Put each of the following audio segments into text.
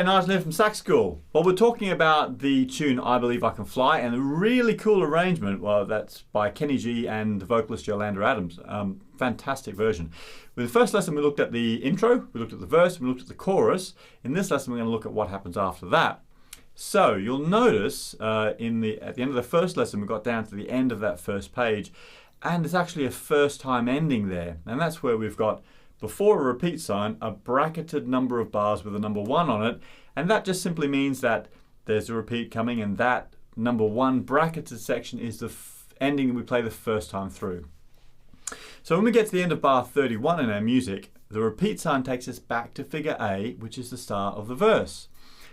G'day, Nigel here from Sax School. Well, we're talking about the tune I Believe I Can Fly, and a really cool arrangement. Well, that's by Kenny G and the vocalist Yolanda Adams. Fantastic version. With the first lesson we looked at the intro, we looked at the verse, we looked at the chorus. In this lesson we're going to look at what happens after that. So you'll notice at the end of the first lesson we got down to the end of that first page, and there's actually a first time ending there, and that's where we've got, before a repeat sign, a bracketed number of bars with a number 1 on it, and that just simply means that there's a repeat coming, and that number 1 bracketed section is the ending we play the first time through. So when we get to the end of bar 31 in our music, the repeat sign takes us back to figure A, which is the start of the verse.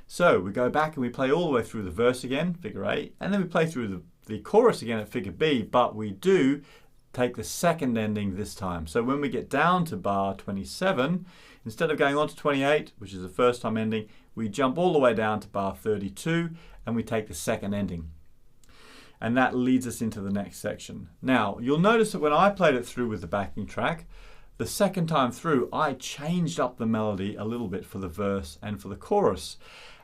So we go back and we play all the way through the verse again, figure A, and then we play through the chorus again at figure B, but we do take the second ending this time. So when we get down to bar 27, instead of going on to 28, which is the first time ending, we jump all the way down to bar 32 and we take the second ending. And that leads us into the next section. Now, you'll notice that when I played it through with the backing track, the second time through, I changed up the melody a little bit for the verse and for the chorus.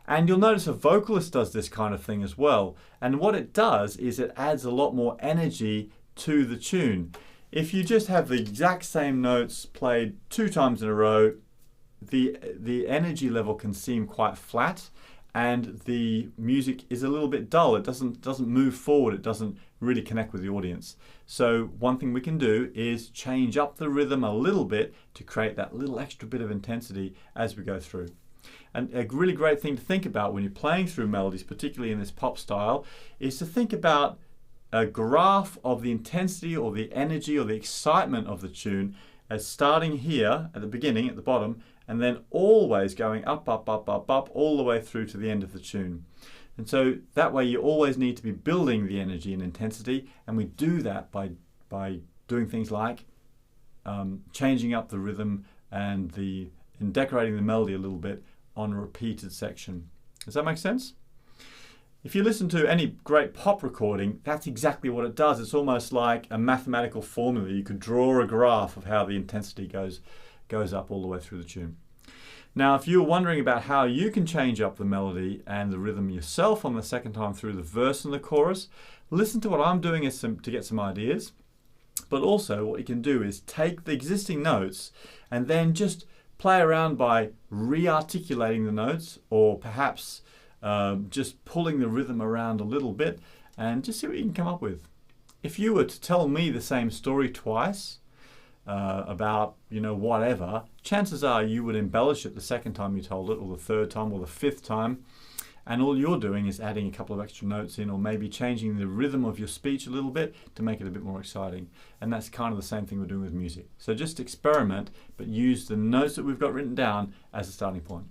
And you'll notice a vocalist does this kind of thing as well. And what it does is it adds a lot more energy to the tune. If you just have the exact same notes played 2 times in a row, the energy level can seem quite flat and the music is a little bit dull. It doesn't move forward, it doesn't really connect with the audience. So one thing we can do is change up the rhythm a little bit to create that little extra bit of intensity as we go through. And a really great thing to think about when you're playing through melodies, particularly in this pop style, is to think about a graph of the intensity or the energy or the excitement of the tune as starting here at the beginning, at the bottom, and then always going up, up, up, up, up, all the way through to the end of the tune. And so that way you always need to be building the energy and intensity, and we do that by doing things like changing up the rhythm and decorating the melody a little bit on a repeated section. Does that make sense? If you listen to any great pop recording, that's exactly what it does. It's almost like a mathematical formula. You could draw a graph of how the intensity goes up all the way through the tune. Now, if you're wondering about how you can change up the melody and the rhythm yourself on the second time through the verse and the chorus, listen to what I'm doing to get some ideas. But also what you can do is take the existing notes and then just play around by re-articulating the notes, or perhaps just pulling the rhythm around a little bit, and just see what you can come up with. If you were to tell me the same story twice about, whatever, chances are you would embellish it the second time you told it, or the third time, or the 5th time, and all you're doing is adding a couple of extra notes in, or maybe changing the rhythm of your speech a little bit to make it a bit more exciting. And that's kind of the same thing we're doing with music. So just experiment, but use the notes that we've got written down as a starting point.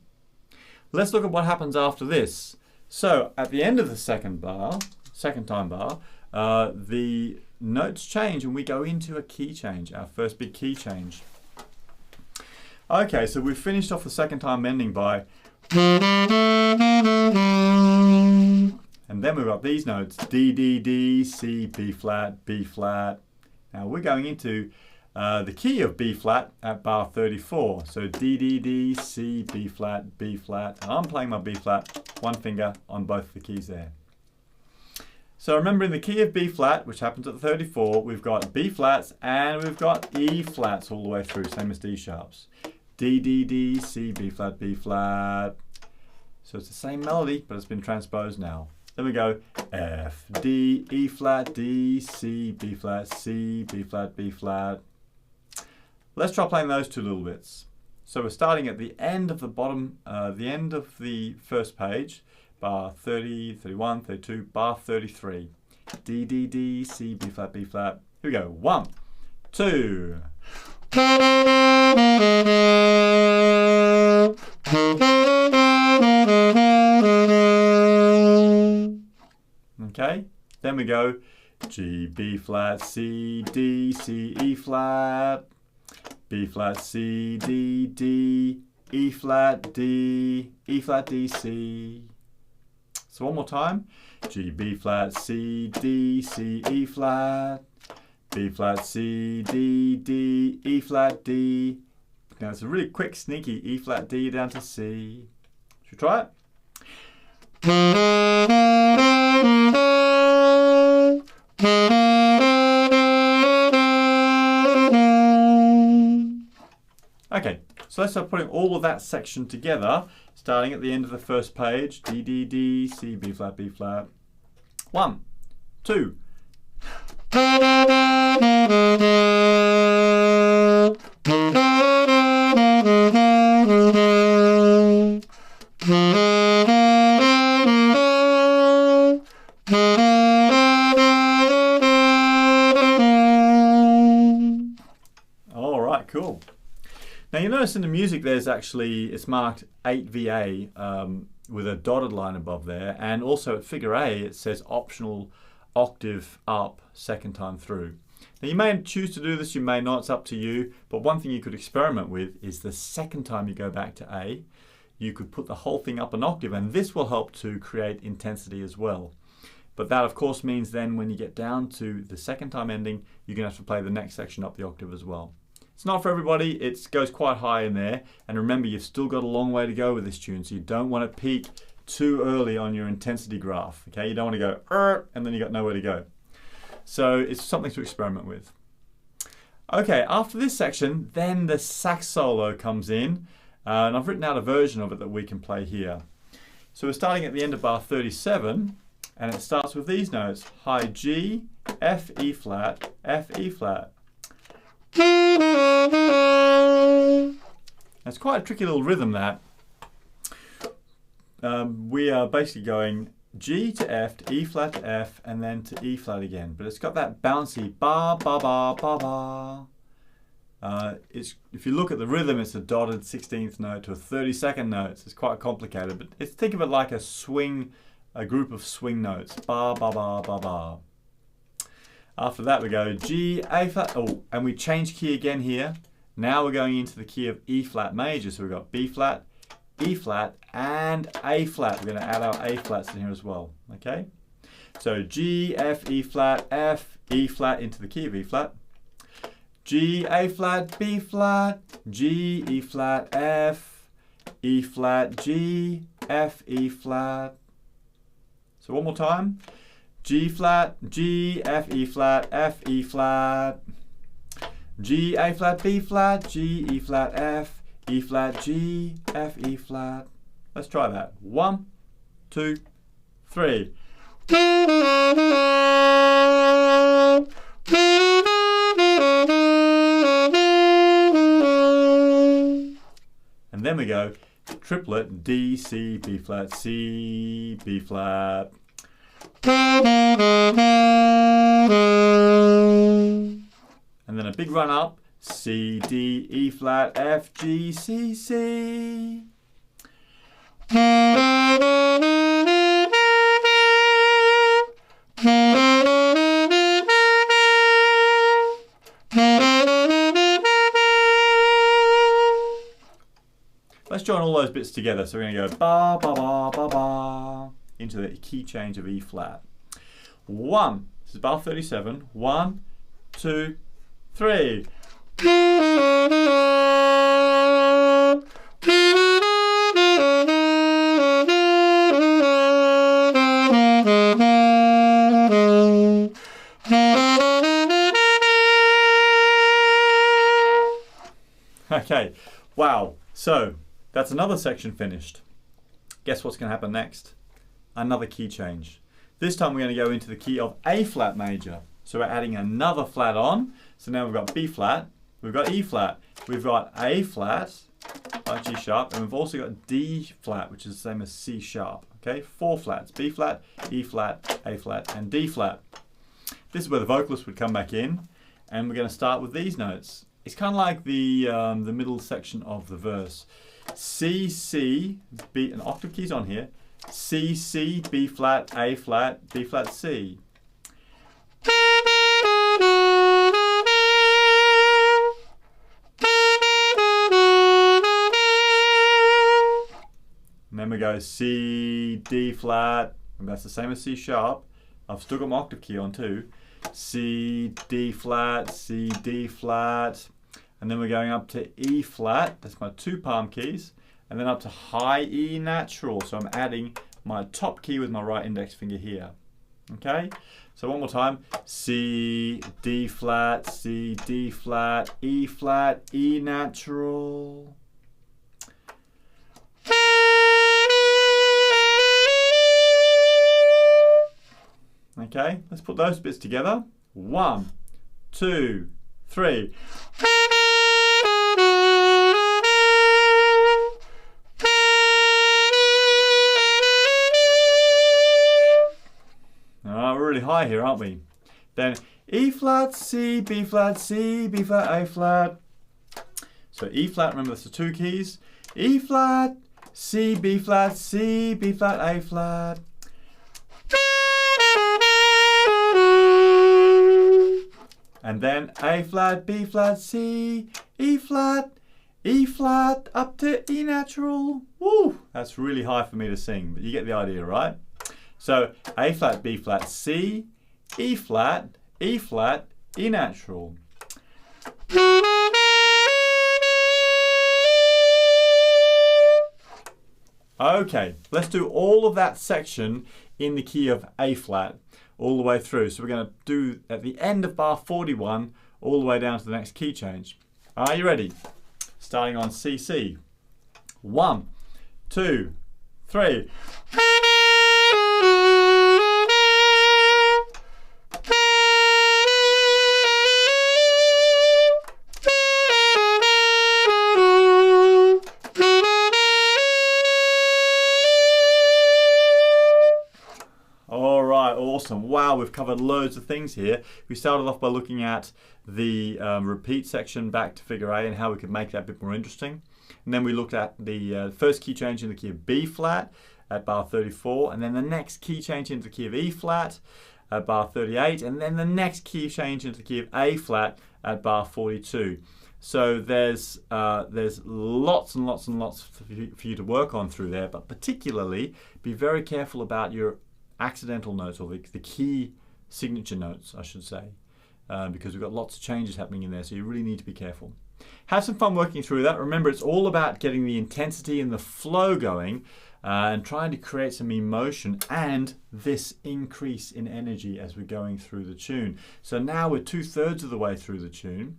Let's look at what happens after this. So at the end of the second time bar, the notes change and we go into a key change, our first big key change. Okay, so we've finished off the second time ending by, and then we've got these notes, D, D, D, C, B flat, B flat. Now we're going into the key of B flat at bar 34. So D, D, D, C, B flat, B flat. And I'm playing my B flat, one finger on both the keys there. So remember, in the key of B flat, which happens at 34, we've got B flats and we've got E flats all the way through, same as D sharps. D, D, D, C, B flat, B flat. So it's the same melody, but it's been transposed now. Then we go F, D, E flat, D, C, B flat, C, B flat, B flat. Let's try playing those 2 little bits. So we're starting at the end of the bottom, the end of the first page, bar 30, 31, 32, bar 33. D, D, D, C, B flat, B flat. Here we go. 1, 2. Okay, then we go G, B flat, C, D, C, E flat, B flat, C, D, D, E flat, D, E flat, D, C. So one more time, G, B flat, C, D, C, E flat, B flat, C, D, D, E flat, D. Now it's a really quick, sneaky E flat, D down to C. Should we try it? Okay, so let's start putting all of that section together, starting at the end of the first page. D, D, D, C, B flat, B flat. 1, 2. All right, cool. Now you notice in the music there's actually, it's marked 8VA with a dotted line above there, and also at figure A it says optional octave up second time through. Now you may choose to do this, you may not, it's up to you, but one thing you could experiment with is the second time you go back to A, you could put the whole thing up an octave, and this will help to create intensity as well. But that of course means then when you get down to the second time ending, you're going to have to play the next section up the octave as well. It's not for everybody, it goes quite high in there, and remember you've still got a long way to go with this tune, so you don't want to peak too early on your intensity graph. Okay, you don't want to go and then you got nowhere to go. So it's something to experiment with. Okay, after this section, then the sax solo comes in, and I've written out a version of it that we can play here. So we're starting at the end of bar 37, and it starts with these notes: high G, F, E flat, F, E flat. It's quite a tricky little rhythm that. We are basically going G to F to E flat to F and then to E flat again, but it's got that bouncy ba ba ba ba ba. If you look at the rhythm, it's a dotted 16th note to a 32nd note. So it's quite complicated, but think of it like a swing, a group of swing notes. Ba ba ba ba ba. After that we go G, A flat, oh, and we change key again here. Now we're going into the key of E flat major, so we've got B flat, E flat, and A flat. We're going to add our A flats in here as well, okay? So G, F, E flat, F, E flat into the key of E flat. G, A flat, B flat, G, E flat, F, E flat, G, F, E flat. So one more time. G flat, G, F, E flat, F, E flat. G, A flat, B flat, G, E flat, F, E flat, G, F, E flat. Let's try that. 1, 2, 3. And then we go triplet D, C, B flat, C, B flat. And then a big run up, C, D, E flat, F, G, C, C. Let's join all those bits together. So we're going to go ba, ba, ba, ba, ba, into the key change of E flat. 1, this is bar 37, 1, 2, 3. Okay, wow, so that's another section finished. Guess what's going to happen next? Another key change. This time we're going to go into the key of A flat major. So we're adding another flat on. So now we've got B flat, we've got E flat, we've got A flat, like G sharp, and we've also got D flat, which is the same as C sharp. Okay, 4 flats: B flat, E flat, A flat, and D flat. This is where the vocalist would come back in, and we're going to start with these notes. It's kind of like the middle section of the verse. C, C, B, an octave key's on here. C, C, B flat, A flat, B flat, C. And then we go C, D flat, and that's the same as C sharp. I've still got my octave key on too. C, D flat, C, D flat, and then we're going up to E flat. That's my 2 palm keys, and then up to high E natural. So I'm adding my top key with my right index finger here. Okay, so one more time. C, D flat, C, D flat, E flat, E natural. Okay, let's put those bits together. 1, 2, 3. We're really high here, aren't we? Then E flat, C, B flat, C, B flat, A flat. So E flat, remember that's the 2 keys. E flat, C, B flat, C, B flat, A flat. And then A flat, B flat, C, E flat, up to E natural. Woo! That's really high for me to sing, but you get the idea, right? So A flat, B flat, C, E flat, E natural. Okay, let's do all of that section in the key of A flat all the way through. So we're going to do at the end of bar 41 all the way down to the next key change. Are you ready? Starting on CC. 1, 2, 3. Awesome. Wow, we've covered loads of things here. We started off by looking at the repeat section back to figure A and how we could make that a bit more interesting. And then we looked at the first key change in the key of B flat at bar 34, and then the next key change into the key of E flat at bar 38, and then the next key change into the key of A flat at bar 42. So there's lots and lots and lots for you to work on through there, but particularly be very careful about your accidental notes, or the key signature notes, I should say, because we've got lots of changes happening in there, so you really need to be careful. Have some fun working through that. Remember, it's all about getting the intensity and the flow going and trying to create some emotion and this increase in energy as we're going through the tune. So now we're 2/3 of the way through the tune.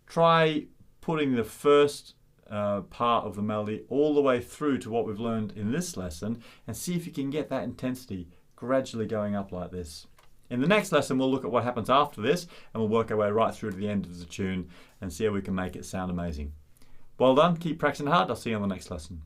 Try putting the first part of the melody all the way through to what we've learned in this lesson and see if you can get that intensity gradually going up like this. In the next lesson, we'll look at what happens after this, and we'll work our way right through to the end of the tune and see how we can make it sound amazing. Well done, keep practicing hard. I'll see you on the next lesson.